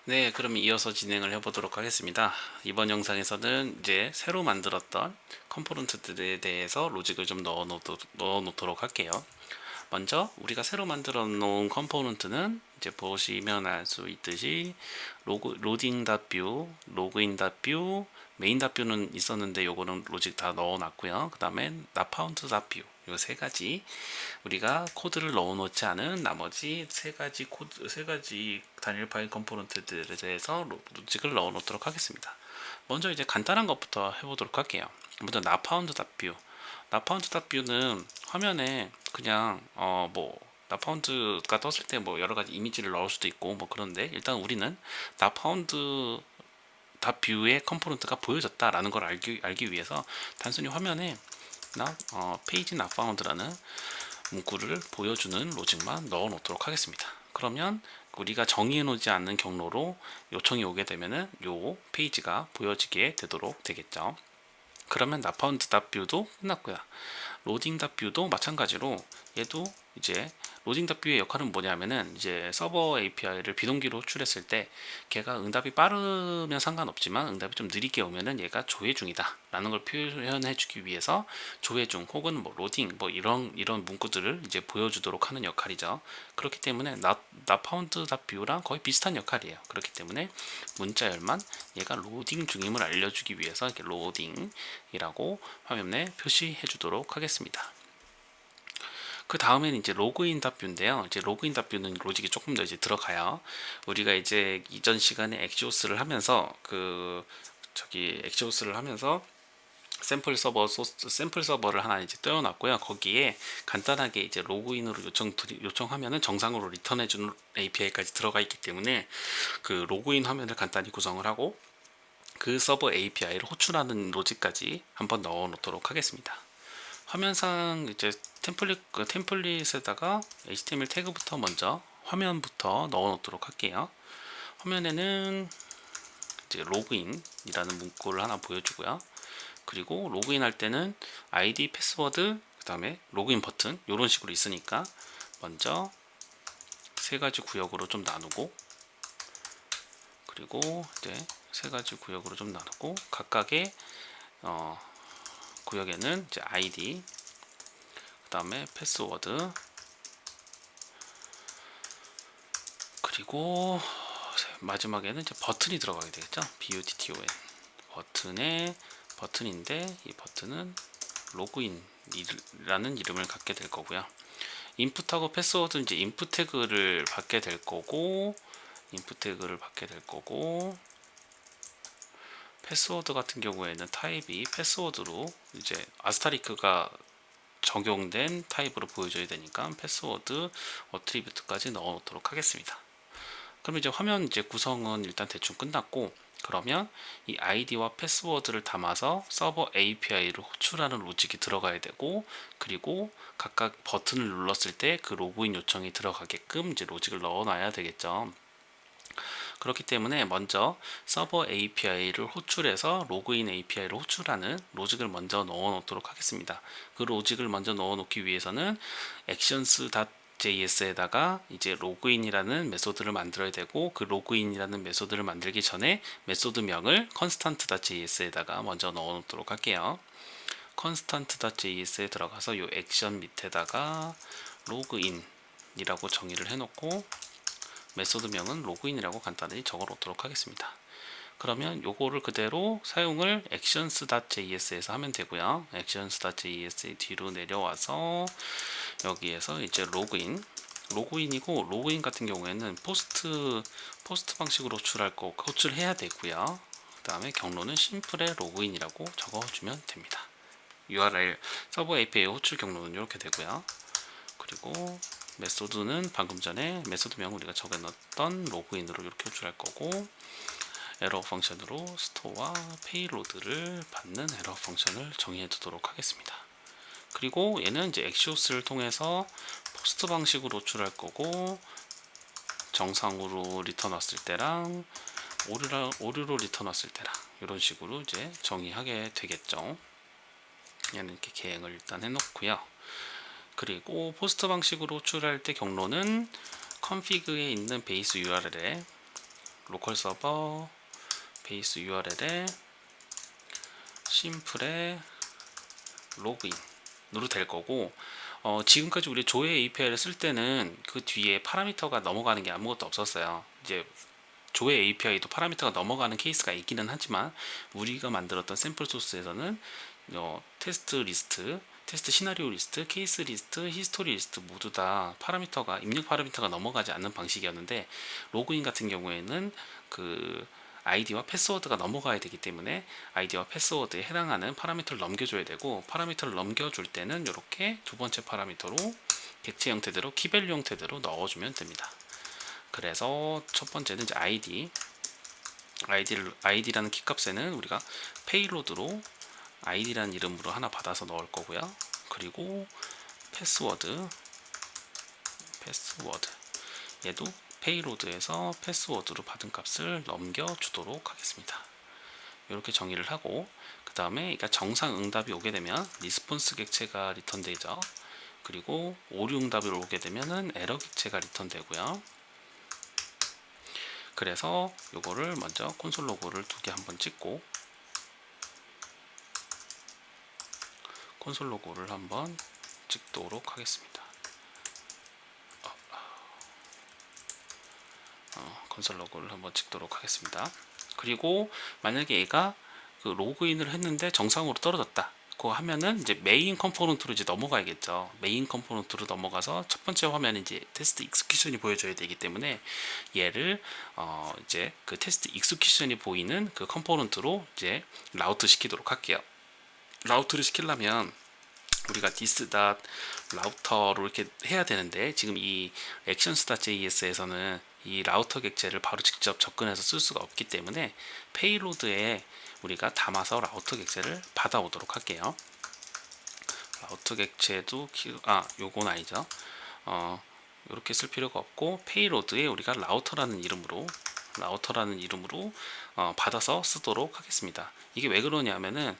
네, 그럼 이어서 진행을 해보도록 하겠습니다. 이번 영상에서는 이제 새로 만들었던 컴포넌트들에 대해서 로직을 좀 넣어 놓도록 할게요. 먼저 우리가 새로 만들어 놓은 컴포넌트는 이제 보시면 알 수 있듯이 로딩.뷰, 로그인.뷰, 메인.뷰는 있었는데 요거는 로직 다 넣어놨고요. 그 다음에 나파운드.뷰 요 세 가지 우리가 코드를 넣어놓지 않은 나머지 세 가지 단일 파일 컴포넌트들에 대해서 로직을 넣어놓도록 하겠습니다. 먼저 이제 간단한 것부터 해보도록 할게요. 먼저 나파운드.뷰 나파운드.뷰는 화면에 그냥 나파운드가 떴을 때 뭐 여러 가지 이미지를 넣을 수도 있고 뭐 그런데 일단 우리는 나파운드 뷰의 컴포넌트가 보여졌다라는 걸 알기 위해서 단순히 화면에 페이지 나파운드라는 문구를 보여주는 로직만 넣어 놓도록 하겠습니다. 그러면 우리가 정의해 놓지 않는 경로로 요청이 오게 되면은 요 페이지가 보여지게 되도록 되겠죠. 그러면 나파운드.뷰도 끝났고요. 로딩.뷰도 마찬가지로 얘도 이제 로딩.뷰의 역할은 뭐냐면은 이제 서버 API를 비동기로 호출했을 때 걔가 응답이 빠르면 상관없지만 응답이 좀 느리게 오면은 얘가 조회 중이다 라는 걸 표현해 주기 위해서 조회 중 혹은 뭐 로딩 뭐 이런 문구들을 이제 보여주도록 하는 역할이죠. 그렇기 때문에 나파운드.뷰랑 거의 비슷한 역할이에요. 그렇기 때문에 문자열만 얘가 로딩 중임을 알려주기 위해서 이렇게 로딩이라고 화면에 표시해 주도록 하겠습니다. 그 다음에는 이제 로그인 답뷰인데요. 이제 로그인 답뷰는 로직이 조금 더 이제 들어가요. 우리가 이제 이전 시간에 엑시오스를 하면서 엑시오스를 하면서 샘플 서버를 하나 이제 떼어놨고요. 거기에 간단하게 이제 로그인으로 요청하면은 정상으로 리턴해주는 API까지 들어가 있기 때문에 그 로그인 화면을 간단히 구성을 하고 그 서버 API를 호출하는 로직까지 한번 넣어 놓도록 하겠습니다. 화면상 이제 템플릿에다가 HTML 태그부터 먼저 화면부터 넣어 놓도록 할게요. 화면에는 이제 로그인이라는 문구를 하나 보여주고요. 그리고 로그인 할 때는 아이디, 패스워드, 그 다음에 로그인 버튼 이런 식으로 있으니까 먼저 세 가지 구역으로 좀 나누고 그리고 이제 세 가지 구역으로 좀 나누고 각각의 구역에는 이제 아이디, 그 다음에 패스워드, 그리고 마지막에는 이제 버튼이 들어가게 되겠죠. BUTTON 버튼인데 이 버튼은 로그인이라는 이름을 갖게 될 거고요. 인풋하고 패스워드는 이제 인풋 태그를 받게 될 거고 패스워드 같은 경우에는 타입이 패스워드로 이제 아스타리크가 적용된 타입으로 보여줘야 되니까 패스워드 어트리뷰트까지 넣어 놓도록 하겠습니다. 그럼 이제 화면 이제 구성은 일단 대충 끝났고 그러면 이 아이디와 패스워드를 담아서 서버 API를 호출하는 로직이 들어가야 되고 그리고 각각 버튼을 눌렀을 때 그 로그인 요청이 들어가게끔 이제 로직을 넣어놔야 되겠죠. 그렇기 때문에 먼저 서버 API를 호출해서 로그인 API를 호출하는 로직을 먼저 넣어 놓도록 하겠습니다. 그 로직을 먼저 넣어 놓기 위해서는 actions.js에다가 이제 로그인이라는 메소드를 만들어야 되고 그 로그인이라는 메소드를 만들기 전에 메소드명을 constant.js에다가 먼저 넣어 놓도록 할게요. constant.js에 들어가서 이 액션 밑에다가 로그인이라고 정의를 해놓고 메소드명은 로그인이라고 간단히 적어 놓도록 하겠습니다. 그러면 요거를 그대로 사용을 actions.js에서 하면 되고요. actions.js의 뒤로 내려와서 여기에서 이제 로그인이고 로그인 같은 경우에는 포스트 방식으로 호출해야 되고요. 그 다음에 경로는 심플의 로그인이라고 적어주면 됩니다. URL 서버 API 호출 경로는 이렇게 되고요. 그리고 메소드는 방금 전에 메소드명 우리가 적어놨던 로그인으로 이렇게 호출할 거고 에러 펑션으로 스토어와 페이로드를 받는 에러 펑션을 정의해 두도록 하겠습니다. 그리고 얘는 이제 엑시오스를 통해서 포스트 방식으로 호출할 거고 정상으로 리턴 왔을 때랑 오류로 리턴 왔을 때랑 이런 식으로 이제 정의하게 되겠죠. 얘는 이렇게 계행을 일단 해놓고요. 그리고 포스트 방식으로 호출할 때 경로는 config에 있는 베이스 URL에 로컬 서버 베이스 URL에 심플에 로그인으로 될 거고, 지금까지 우리 조회 API를 쓸 때는 그 뒤에 파라미터가 넘어가는 게 아무것도 없었어요. 이제 조회 API도 파라미터가 넘어가는 케이스가 있기는 하지만 우리가 만들었던 샘플 소스에서는 테스트 리스트, 테스트 시나리오 리스트, 케이스 리스트, 히스토리 리스트 모두 다 파라미터가 입력 파라미터가 넘어가지 않는 방식이었는데, 로그인 같은 경우에는 그 아이디와 패스워드가 넘어가야 되기 때문에 아이디와 패스워드에 해당하는 파라미터를 넘겨줘야 되고, 파라미터를 넘겨줄 때는 이렇게 두 번째 파라미터로 객체 형태대로 키밸류 형태대로 넣어주면 됩니다. 그래서 첫 번째는 이제 아이디라는 키값에는 우리가 페이로드로 아이디라는 이름으로 하나 받아서 넣을 거고요. 그리고 패스워드 얘도 페이로드에서 패스워드로 받은 값을 넘겨주도록 하겠습니다. 이렇게 정의를 하고, 그 다음에 그러니까 정상 응답이 오게 되면 리스폰스 객체가 리턴되죠. 그리고 오류 응답이 오게 되면은 에러 객체가 리턴되고요. 그래서 요거를 먼저 콘솔 로그를 두 개 한번 찍고, 콘솔 로그를 한번 찍도록 하겠습니다. 콘솔 로그를 한번 찍도록 하겠습니다. 그리고 만약에 얘가 그 로그인을 했는데 정상으로 떨어졌다, 그거 하면은 이제 메인 컴포넌트로 이제 넘어가야겠죠. 메인 컴포넌트로 넘어가서 첫 번째 화면에 이제 테스트 익스큐션이 보여줘야 되기 때문에 얘를 이제 그 테스트 익스큐션이 보이는 그 컴포넌트로 이제 라우트 시키도록 할게요. 라우트를 시키려면 우리가 dis.router로 이렇게 해야 되는데, 지금 이 actions.js에서는 이 라우터 객체를 바로 직접 접근해서 쓸 수가 없기 때문에 페이로드에 우리가 담아서 라우터 객체를 받아오도록 할게요. 라우터 객체도 요건 아니죠. 이렇게 쓸 필요가 없고, 페이로드에 우리가 라우터라는 이름으로 받아서 쓰도록 하겠습니다. 이게 왜 그러냐면은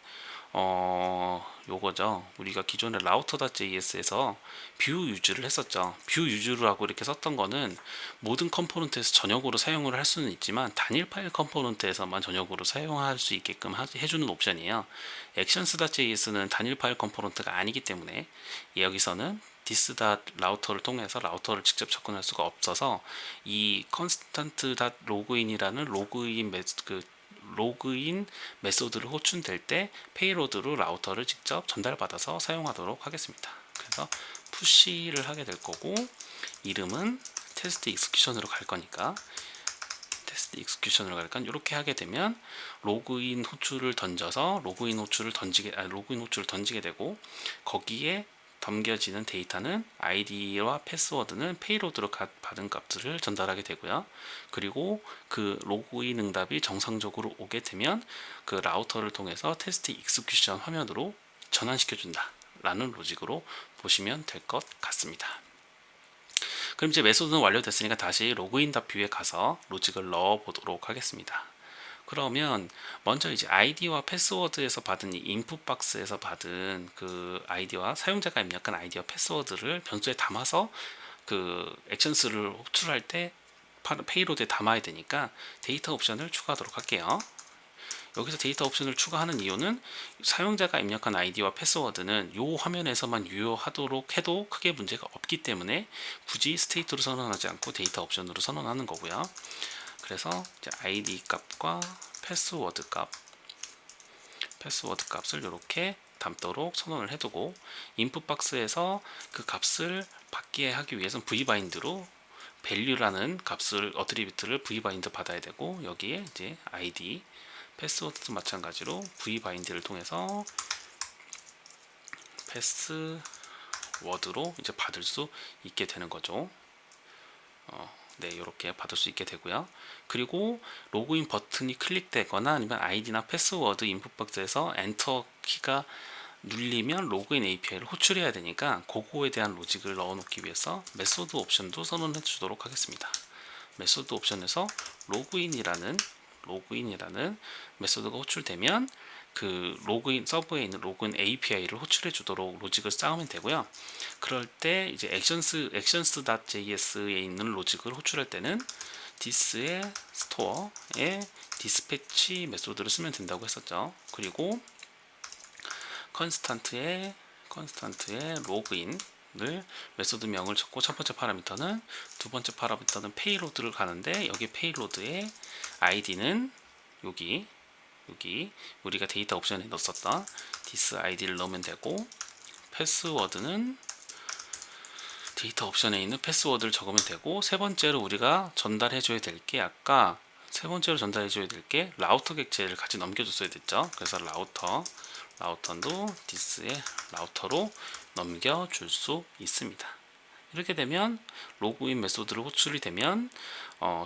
요거죠. 우리가 기존에 router.js에서 뷰 유즈를 했었죠. 뷰 유즈라고 이렇게 썼던 거는 모든 컴포넌트에서 전역으로 사용을 할 수는 있지만 단일 파일 컴포넌트에서만 전역으로 사용할 수 있게끔 해주는 옵션이에요. actions.js는 단일 파일 컴포넌트가 아니기 때문에 여기서는 dis.router를 통해서 라우터를 직접 접근할 수가 없어서 이 constant.login이라는 로그인 메소드를 호출될 때 페이로드로 라우터를 직접 전달받아서 사용하도록 하겠습니다. 그래서 푸시를 하게 될 거고, 이름은 테스트 익스큐션으로 갈 거니까 이렇게 하게 되면 로그인 호출을 던져서 로그인 호출을 던지게 되고, 거기에 담겨지는 데이터는 아이디와 패스워드는 페이로드로 받은 값들을 전달하게 되고요. 그리고 그 로그인 응답이 정상적으로 오게 되면 그 라우터를 통해서 테스트 익스큐션 화면으로 전환시켜준다 라는 로직으로 보시면 될 것 같습니다. 그럼 이제 메소드는 완료됐으니까 다시 로그인.뷰에 가서 로직을 넣어 보도록 하겠습니다. 그러면 먼저 이제 아이디와 패스워드에서 받은 이 인풋 박스에서 받은 그 아이디와 사용자가 입력한 아이디와 패스워드를 변수에 담아서 그 액션스를 호출할 때 페이로드에 담아야 되니까 데이터 옵션을 추가하도록 할게요. 여기서 데이터 옵션을 추가하는 이유는 사용자가 입력한 아이디와 패스워드는 이 화면에서만 유효하도록 해도 크게 문제가 없기 때문에 굳이 스테이트로 선언하지 않고 데이터 옵션으로 선언하는 거고요. 그래서 이제 아이디 값과 패스워드 값을 이렇게 담도록 선언을 해두고, 인풋 박스에서 그 값을 받게 하기 위해서는 vbind로 value라는 값을 어트리뷰트를 vbind 받아야 되고, 여기에 이제 id 패스워드도 마찬가지로 vbind를 통해서 패스워드로 이제 받을 수 있게 되는 거죠. 네, 이렇게 받을 수 있게 되고요. 그리고 로그인 버튼이 클릭되거나 아니면 아이디나 패스워드 인풋 박스에서 엔터 키가 눌리면 로그인 API를 호출해야 되니까 그거에 대한 로직을 넣어 놓기 위해서 메소드 옵션도 선언해 주도록 하겠습니다. 메소드 옵션에서 로그인이라는 메소드가 호출되면 그 로그인 서버에 있는 로그인 API를 호출해 주도록 로직을 쌓으면 되고요. 그럴 때 이제 actions.js에 있는 로직을 호출할 때는 디스의 스토어에 디스패치 메소드를 쓰면 된다고 했었죠. 그리고 컨스탄트의 로그인을 메소드명을 적고 첫 번째 파라미터는, 두 번째 파라미터는 페이로드를 가는데, 여기 페이로드의 아이디는 여기 우리가 데이터 옵션에 넣었었던 디스 아이디를 넣으면 되고, 패스워드는 데이터 옵션에 있는 패스워드를 적으면 되고, 세 번째로 우리가 전달해줘야 될 게, 아까 세 번째로 전달해줘야 될 게 라우터 객체를 같이 넘겨줬어야 됐죠. 그래서 라우터도 디스의 라우터로 넘겨줄 수 있습니다. 이렇게 되면 로그인 메소드로 호출이 되면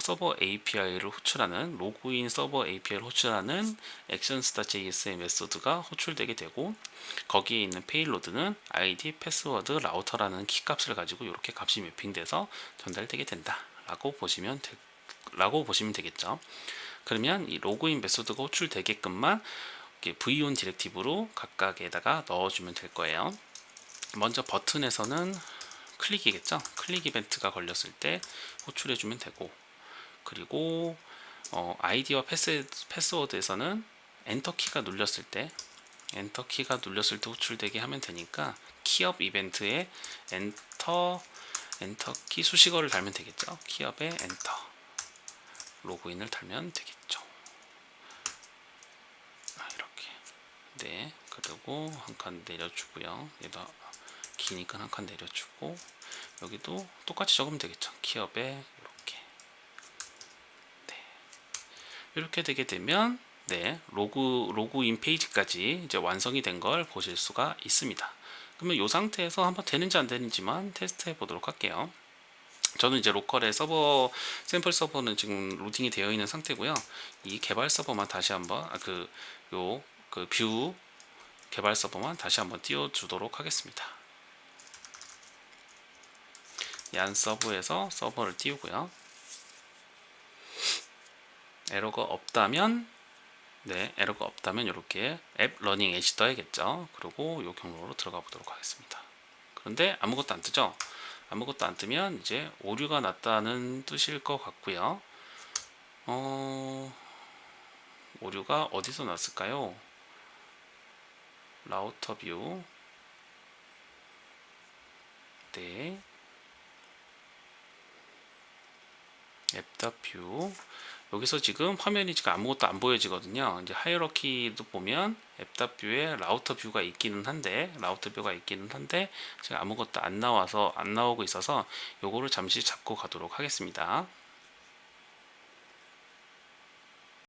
서버 API를 호출하는, 로그인 서버 API를 호출하는 actions.js의 메소드가 호출되게 되고, 거기에 있는 페이로드는 ID, 패스워드, 라우터라는 키값을 가지고 이렇게 값이 매핑돼서 전달되게 된다 라고 보시면 되겠죠. 그러면 이 로그인 메소드가 호출되게끔만 v1 디렉티브로 각각에다가 넣어주면 될 거예요. 먼저 버튼에서는 클릭이겠죠. 클릭 이벤트가 걸렸을 때 호출해주면 되고, 그리고 아이디와 패스워드에서는 엔터키가 눌렸을 때 호출되게 하면 되니까 키업 이벤트에 엔터키 수식어를 달면 되겠죠. 키업에 엔터 로그인을 달면 되겠죠. 이렇게. 네, 그리고 한 칸 내려주고요. 얘도 기니까 한 칸 내려주고, 여기도 똑같이 적으면 되겠죠. 키업에 이렇게. 네, 이렇게 되게 되면 로그인 페이지까지 이제 완성이 된 걸 보실 수가 있습니다. 그러면 이 상태에서 한번 되는지 안 되는지만 테스트해 보도록 할게요. 저는 이제 로컬의 샘플 서버는 지금 루팅이 되어 있는 상태고요. 이 개발 서버만 다시 한번 뷰 개발 서버만 다시 한번 띄워주도록 하겠습니다. 얀 서브에서 서버를 띄우고요. 에러가 없다면 이렇게 앱 러닝 엣지 떠야겠죠. 그리고 이 경로로 들어가 보도록 하겠습니다. 그런데 아무것도 안 뜨죠. 아무것도 안 뜨면 이제 오류가 났다는 뜻일 것 같고요. 오류가 어디서 났을까요? 라우터 뷰. 네. 앱.뷰. 여기서 지금 화면이 지금 아무것도 안 보여지거든요. 이제 하이어러키도 보면 앱.뷰에 라우터 뷰가 있기는 한데 지금 아무것도 안 나오고 있어서 요거를 잠시 잡고 가도록 하겠습니다.